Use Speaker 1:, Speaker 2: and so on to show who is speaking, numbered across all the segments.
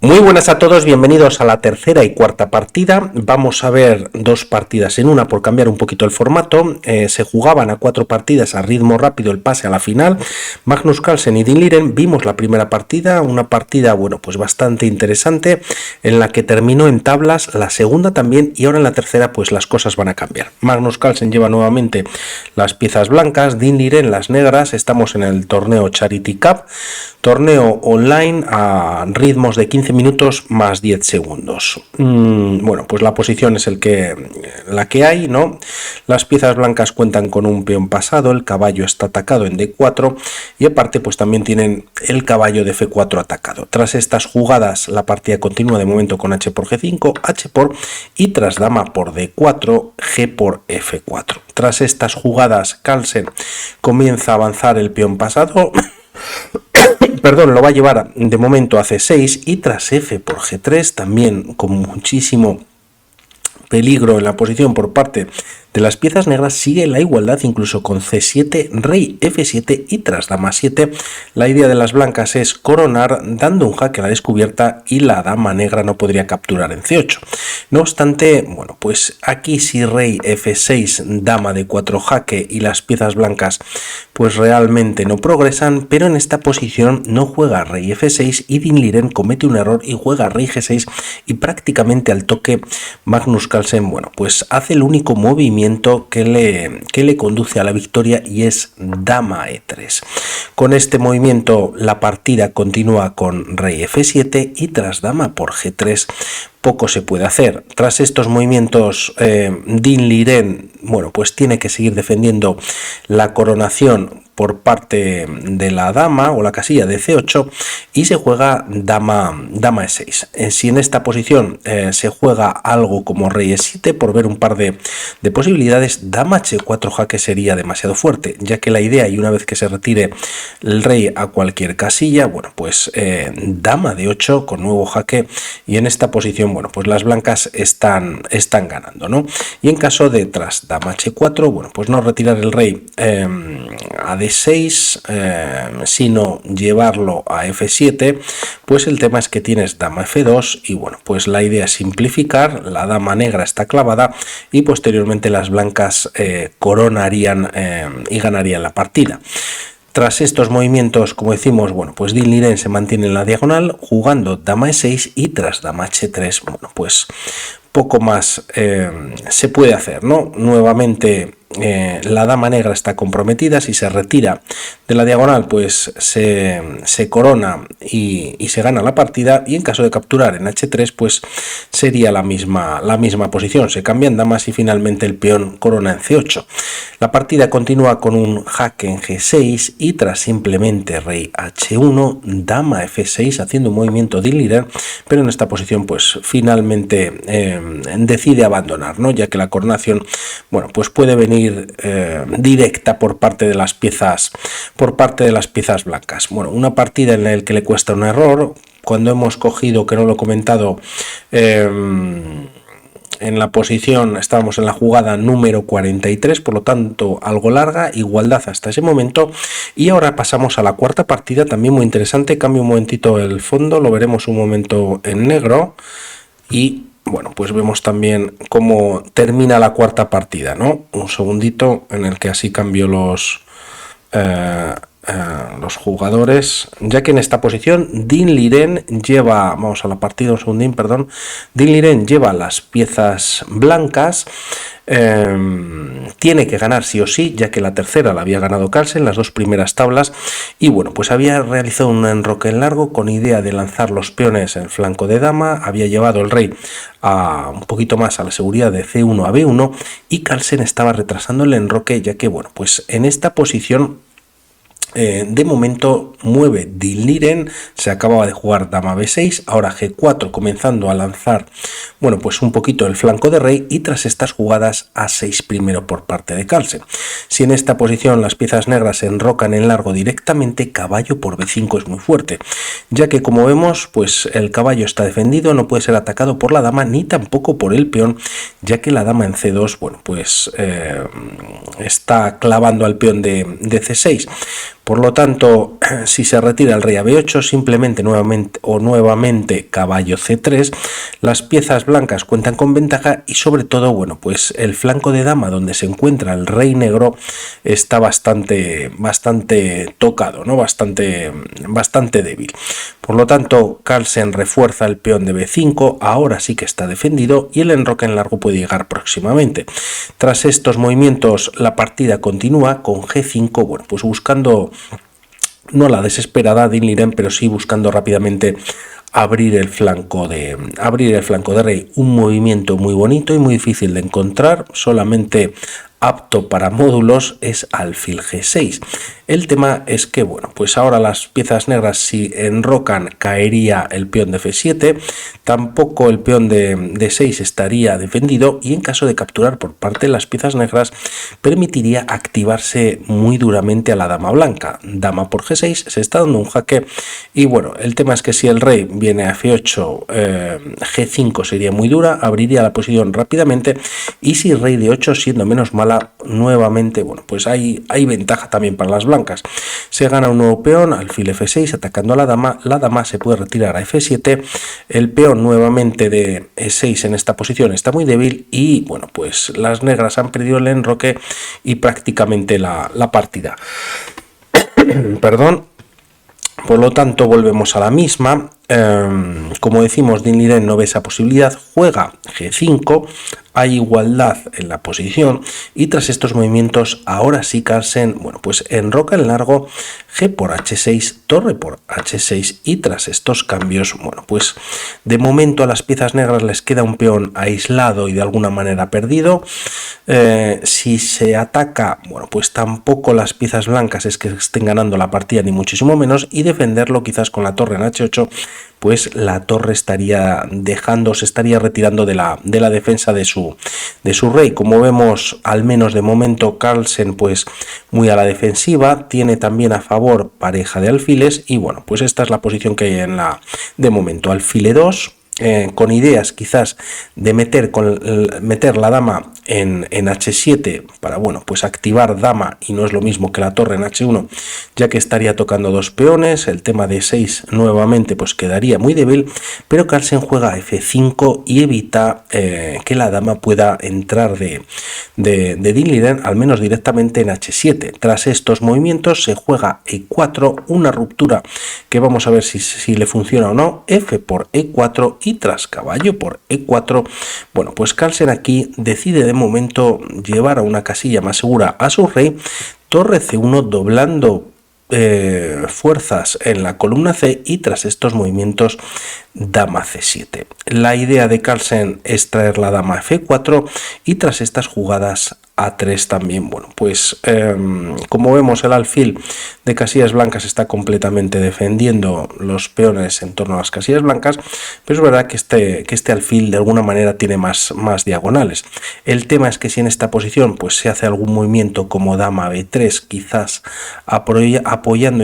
Speaker 1: Muy buenas a todos, bienvenidos a la tercera y cuarta partida. Vamos a ver dos partidas en una por cambiar un poquito el formato. Se jugaban a 4 partidas a ritmo rápido el pase a la final. Magnus Carlsen y Dean Liren. Vimos la primera partida, una partida, bueno, pues bastante interesante, en la que terminó en tablas, la segunda también, y ahora en la tercera pues las cosas van a cambiar. Magnus Carlsen lleva nuevamente las piezas blancas, Dean Liren las negras. Estamos en el torneo Charity Cup, torneo online a ritmos de 15 minutos más 10 segundos. Bueno, pues la posición es la que hay, ¿no? Las piezas blancas cuentan con un peón pasado, el caballo está atacado en D4 y aparte pues también tienen el caballo de F4 atacado. Tras estas jugadas la partida continúa de momento con H por G5, H por y tras dama por D4, G por F4. Tras estas jugadas Carlsen comienza a avanzar el peón pasado perdón, lo va a llevar de momento a C6 y tras F por G3, también con muchísimo peligro en la posición por parte de las piezas negras, sigue la igualdad incluso con C7, rey F7 y tras dama 7. La idea de las blancas es coronar dando un jaque a la descubierta y la dama negra no podría capturar en C8. No obstante, bueno, pues aquí si rey F6, dama de 4 jaque y las piezas blancas pues realmente no progresan, pero en esta posición no juega rey F6 y Dean Liren comete un error y juega rey G6 y prácticamente al toque Magnus Carlsen, bueno, pues hace el único movimiento que le conduce a la victoria y es dama E3. Con este movimiento la partida continúa con rey F7 y tras dama por G3 poco se puede hacer. Tras estos movimientos Dean Liren, bueno, pues tiene que seguir defendiendo la coronación por parte de la dama o la casilla de C8 y se juega dama E6. Si en esta posición se juega algo como rey E7 por ver un par de posibilidades, dama H4 jaque sería demasiado fuerte, ya que la idea, y una vez que se retire el rey a cualquier casilla, bueno, pues dama de 8 con nuevo jaque, y en esta posición, bueno, pues las blancas están ganando, ¿no? Y en caso de tras dama H4, bueno, pues no retirar el rey a D6, sino llevarlo a F7, pues el tema es que tienes dama F2 y bueno, pues la idea es simplificar, la dama negra está clavada y posteriormente las blancas coronarían y ganarían la partida. Tras estos movimientos, como decimos, bueno, pues Dean Liren se mantiene en la diagonal jugando dama E6 y tras dama H3, bueno, pues poco más se puede hacer, ¿no? Nuevamente la dama negra está comprometida, si se retira de la diagonal pues se corona y se gana la partida, y en caso de capturar en H3 pues sería la misma posición, se cambian damas y finalmente el peón corona en C8. La partida continúa con un jaque en G6 y tras simplemente rey H1, dama F6 haciendo un movimiento de Liren, pero en esta posición pues finalmente decide abandonar, ¿no? Ya que la coronación, bueno, pues puede venir directa por parte de las piezas blancas. Bueno, una partida en la que le cuesta un error cuando hemos cogido, que no lo he comentado, en la posición estábamos en la jugada número 43, por lo tanto algo larga, igualdad hasta ese momento, y ahora pasamos a la cuarta partida, también muy interesante. Cambio un momentito el fondo, lo veremos un momento en negro y bueno, pues vemos también cómo termina la cuarta partida, ¿no? Un segundito en el que así cambio los jugadores, ya que en esta posición Dean Liren lleva, vamos a la partida un segundín, perdón, Dean Liren lleva las piezas blancas, tiene que ganar sí o sí, ya que la tercera la había ganado Carlsen, las dos primeras tablas, y bueno, pues había realizado un enroque en largo con idea de lanzar los peones en flanco de dama, había llevado el rey a un poquito más a la seguridad de C1 a B1 y Carlsen estaba retrasando el enroque, ya que bueno, pues en esta posición de momento mueve Dean Liren, se acababa de jugar dama B6, ahora G4 comenzando a lanzar, bueno, pues un poquito el flanco de rey, y tras estas jugadas A6 primero por parte de Carlsen. Si en esta posición las piezas negras se enrocan en largo directamente, caballo por B5 es muy fuerte, ya que como vemos pues el caballo está defendido, no puede ser atacado por la dama ni tampoco por el peón, ya que la dama en C2, bueno, pues está clavando al peón de C6. Por lo tanto, si se retira el rey a B8, simplemente nuevamente caballo C3, las piezas blancas cuentan con ventaja y sobre todo, bueno, pues el flanco de dama donde se encuentra el rey negro está bastante tocado, ¿no? Bastante débil. Por lo tanto, Carlsen refuerza el peón de B5, ahora sí que está defendido y el enroque en largo puede llegar próximamente. Tras estos movimientos, la partida continúa con G5, bueno, pues buscando, no la desesperada de Dinliren, pero sí buscando rápidamente abrir el flanco de rey. Un movimiento muy bonito y muy difícil de encontrar, solamente apto para módulos es alfil G6. El tema es que, bueno, pues ahora las piezas negras, si enrocan, caería el peón de F7, tampoco el peón de D6 estaría defendido y en caso de capturar por parte de las piezas negras permitiría activarse muy duramente a la dama blanca. Dama por G6, se está dando un jaque y bueno, el tema es que si el rey viene a F8, G5 sería muy dura, abriría la posición rápidamente y si rey de 8 siendo menos mala, nuevamente, bueno, pues hay ventaja también para las blancas. Se gana un nuevo peón, alfil F6, atacando a la dama se puede retirar a F7, el peón nuevamente de E6 en esta posición está muy débil y bueno, pues las negras han perdido el enroque y prácticamente la partida. Perdón. Por lo tanto, volvemos a la misma. Como decimos, Dinliren no ve esa posibilidad, juega G5, hay igualdad en la posición y tras estos movimientos, ahora sí Carlsen, bueno, pues enroca en largo, G por H6, torre por H6 y tras estos cambios, bueno, pues de momento a las piezas negras les queda un peón aislado y de alguna manera perdido. Si se ataca, bueno, pues tampoco las piezas blancas es que estén ganando la partida ni muchísimo menos y defenderlo quizás con la torre en H8, pues la torre se estaría retirando de la defensa de su rey. Como vemos, al menos de momento, Carlsen pues muy a la defensiva, tiene también a favor pareja de alfiles y bueno, pues esta es la posición que hay de momento. Alfil E2, con ideas quizás de meter la dama en H7 para, bueno, pues activar dama y no es lo mismo que la torre en H1, ya que estaría tocando dos peones. El tema de 6 nuevamente pues quedaría muy débil, pero Carlsen juega F5 y evita que la dama pueda entrar de Dinliren, al menos directamente en H7. Tras estos movimientos se juega E4, una ruptura que vamos a ver si le funciona o no, F por E4 y tras caballo por E4, bueno, pues Carlsen aquí decide de momento llevar a una casilla más segura a su rey, torre C1 doblando fuerzas en la columna C y tras estos movimientos dama C7. La idea de Carlsen es traer la dama a F4 y tras estas jugadas A3 también, bueno, pues como vemos el alfil de casillas blancas está completamente defendiendo los peones en torno a las casillas blancas, pero es verdad que este alfil de alguna manera tiene más diagonales. El tema es que si en esta posición pues se hace algún movimiento como dama B3, quizás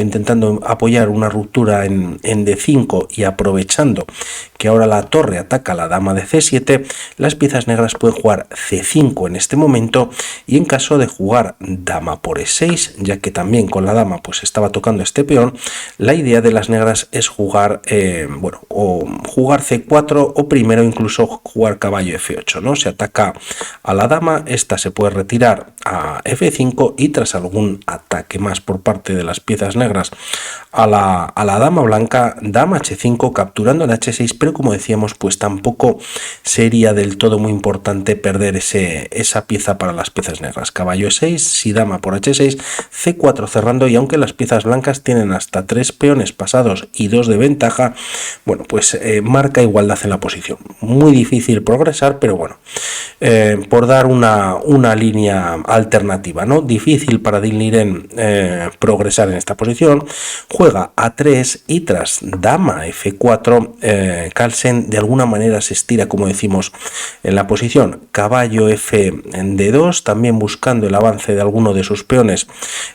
Speaker 1: intentando apoyar una ruptura en D5 y aprovechando que ahora la torre ataca a la dama de C7, las piezas negras pueden jugar C5 en este momento y en caso de jugar dama por E6, ya que también con la dama pues estaba tocando este peón, la idea de las negras es jugar o jugar C4 o primero incluso jugar caballo F8, ¿no? Se ataca a la dama, esta se puede retirar a F5 y tras algún ataque más por parte de las piezas negras a la dama blanca, dama H5 capturando en H6, pero como decíamos pues tampoco sería del todo muy importante perder esa pieza para las piezas negras. Caballo E6, si dama por H6, C4 cerrando y aunque las piezas blancas tienen hasta 3 peones pasados y 2 de ventaja, bueno pues marca igualdad en la posición. Muy difícil progresar, pero bueno, por dar una línea alternativa, ¿no? Difícil para Dinliren progresar en esta posición. Juega A3 y tras dama F4, Carlsen de alguna manera se estira, como decimos, en la posición. Caballo F en D2, también buscando el avance de alguno de sus peones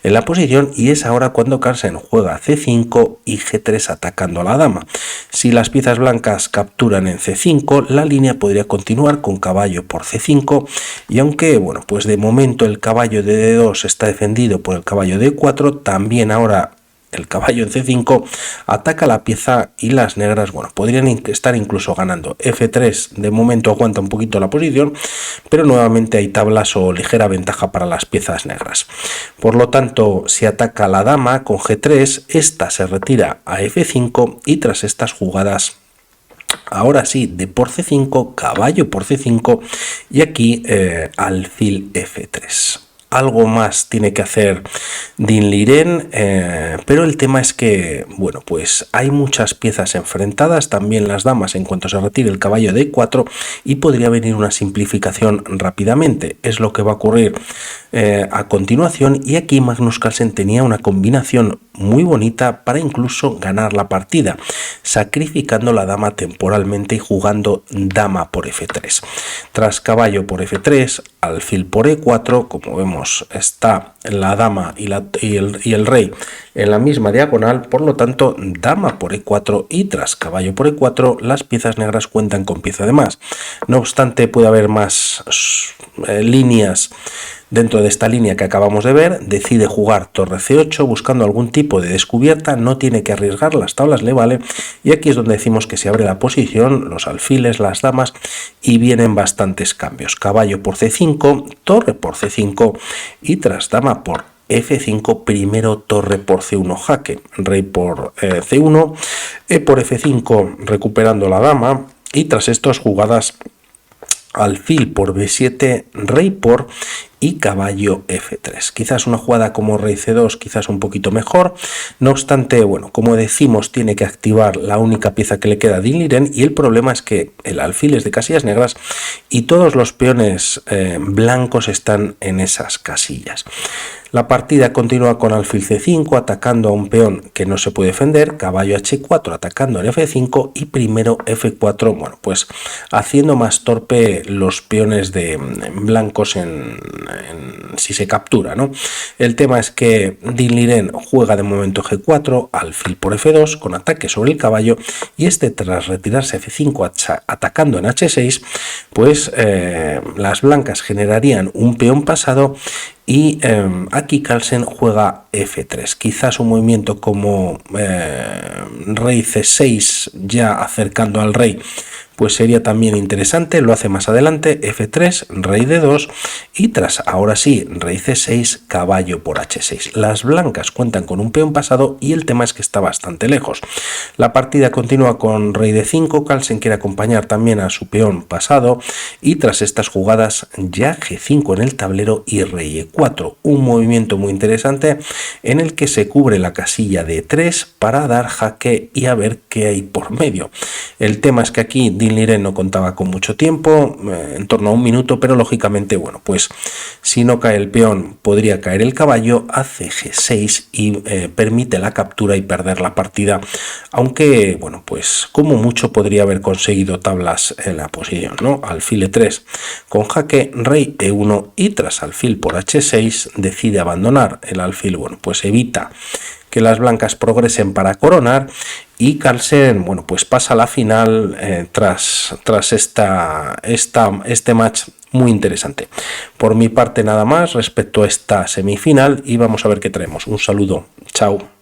Speaker 1: en la posición, y es ahora cuando Carlsen juega C5 y G3 atacando a la dama. Si las piezas blancas capturan en C5, la línea podría continuar con caballo por C5 G5, y aunque, bueno, pues de momento el caballo de D2 está defendido por el caballo de E4, también ahora el caballo en C5 ataca la pieza y las negras, bueno, podrían estar incluso ganando. F3 de momento aguanta un poquito la posición, pero nuevamente hay tablas o ligera ventaja para las piezas negras. Por lo tanto, si ataca la dama con G3, esta se retira a F5 y tras estas jugadas, ahora sí, de por C5, caballo por C5 y aquí alfil F3. Algo más tiene que hacer Dinh Le Ren, pero el tema es que, bueno, pues hay muchas piezas enfrentadas, también las damas en cuanto se retire el caballo de E4 y podría venir una simplificación rápidamente. Es lo que va a ocurrir a continuación, y aquí Magnus Carlsen tenía una combinación muy bonita para incluso ganar la partida, sacrificando la dama temporalmente y jugando dama por F3. Tras caballo por F3, alfil por E4, como vemos está la dama y el rey en la misma diagonal, por lo tanto dama por E4 y tras caballo por E4 las piezas negras cuentan con pieza de más. No obstante, puede haber más líneas. Dentro de esta línea que acabamos de ver, decide jugar torre C8 buscando algún tipo de descubierta, no tiene que arriesgar, las tablas le vale, y aquí es donde decimos que se abre la posición, los alfiles, las damas, y vienen bastantes cambios. Caballo por C5, torre por C5 y tras dama por F5, primero torre por C1 jaque, rey por C1, E por F5 recuperando la dama, y tras estas jugadas alfil por B7, rey por y caballo F3. Quizás una jugada como rey C2 quizás un poquito mejor, no obstante, bueno, como decimos, tiene que activar la única pieza que le queda a Dinh Le Ren, y el problema es que el alfil es de casillas negras y todos los peones blancos están en esas casillas. La partida continúa con alfil C5 atacando a un peón que no se puede defender, caballo H4 atacando en F5 y primero F4, bueno, pues haciendo más torpe los peones de blancos si se captura, ¿no? El tema es que Dinh Le Ren juega de momento G4, alfil por F2 con ataque sobre el caballo, y este tras retirarse F5 atacando en H6, pues las blancas generarían un peón pasado. Y aquí Carlsen juega F3, quizás un movimiento como rey C6 ya acercando al rey, pues sería también interesante, lo hace más adelante, F3, rey D2 y tras ahora sí, rey C6, caballo por H6. Las blancas cuentan con un peón pasado y el tema es que está bastante lejos. La partida continúa con rey D5, Carlsen quiere acompañar también a su peón pasado y tras estas jugadas ya G5 en el tablero y rey E4, un movimiento muy interesante en el que se cubre la casilla de 3 para dar jaque y a ver qué hay por medio. El tema es que aquí Dinh Le Ren no contaba con mucho tiempo, en torno a un minuto, pero lógicamente, bueno, pues si no cae el peón podría caer el caballo, hace G6 y permite la captura y perder la partida, aunque, bueno, pues como mucho podría haber conseguido tablas en la posición, ¿no? Alfil E3 con jaque, rey E1 y tras alfil por H6 decide abandonar el alfil, bueno, pues evita que las blancas progresen para coronar, y Carlsen, bueno, pues pasa a la final tras este match muy interesante. Por mi parte nada más respecto a esta semifinal y vamos a ver qué traemos. Un saludo, chao.